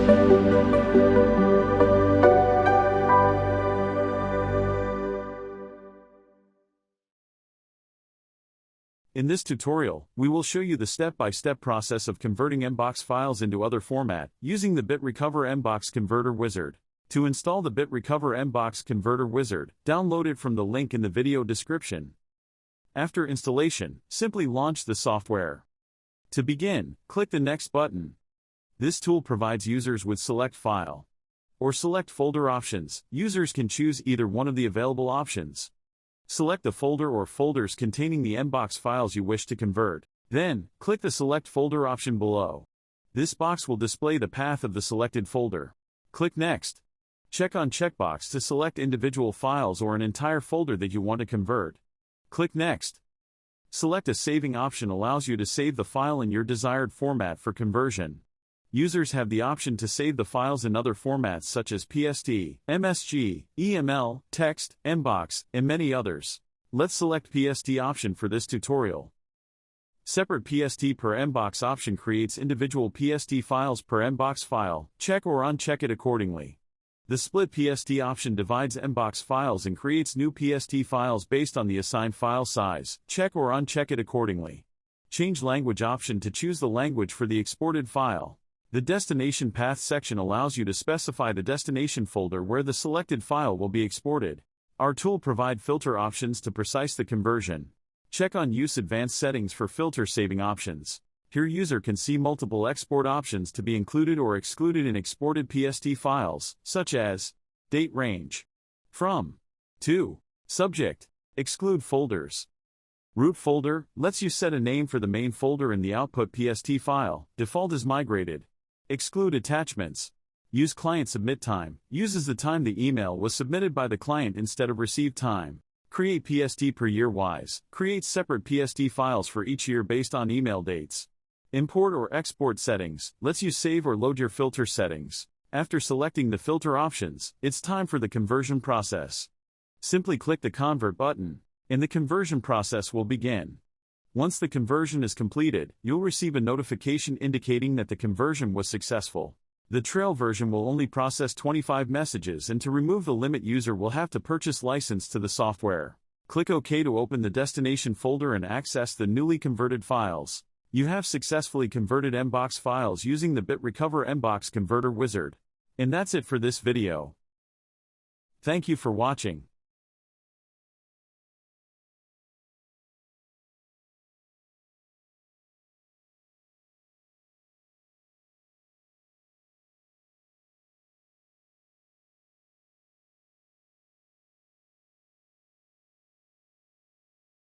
In this tutorial, we will show you the step-by-step process of converting MBOX files into other format using the BitRecover MBOX Converter Wizard. To install the BitRecover MBOX Converter Wizard, download it from the link in the video description. After installation, simply launch the software. To begin, click the Next button. This tool provides users with Select File or Select Folder options. Users can choose either one of the available options. Select the folder or folders containing the MBOX files you wish to convert. Then, click the Select Folder option below. This box will display the path of the selected folder. Click Next. Check on checkbox to select individual files or an entire folder that you want to convert. Click Next. Select a saving option allows you to save the file in your desired format for conversion. Users have the option to save the files in other formats such as PST, MSG, EML, text, MBOX, and many others. Let's select PST option for this tutorial. Separate PST per MBOX option creates individual PST files per MBOX file. Check or uncheck it accordingly. The Split PST option divides MBOX files and creates new PST files based on the assigned file size. Check or uncheck it accordingly. Change language option to choose the language for the exported file. The Destination Path section allows you to specify the destination folder where the selected file will be exported. Our tool provides filter options to precise the conversion. Check on Use Advanced Settings for filter saving options. Here user can see multiple export options to be included or excluded in exported PST files, such as date range, from, to, subject, exclude folders. Root folder lets you set a name for the main folder in the output PST file. Default is migrated. Exclude attachments. Use client submit time uses the time the email was submitted by the client instead of received time. Create PST per year wise. Create separate PST files for each year based on email dates. Import or export settings lets you save or load your filter settings. After selecting the filter options, it's time for the conversion process. Simply click the Convert button, and the conversion process will begin. Once the conversion is completed, you'll receive a notification indicating that the conversion was successful. The trail version will only process 25 messages, and to remove the limit, user will have to purchase license to the software. Click OK to open the destination folder and access the newly converted files. You have successfully converted MBOX files using the BitRecover MBOX Converter Wizard. And that's it for this video. Thank you for watching.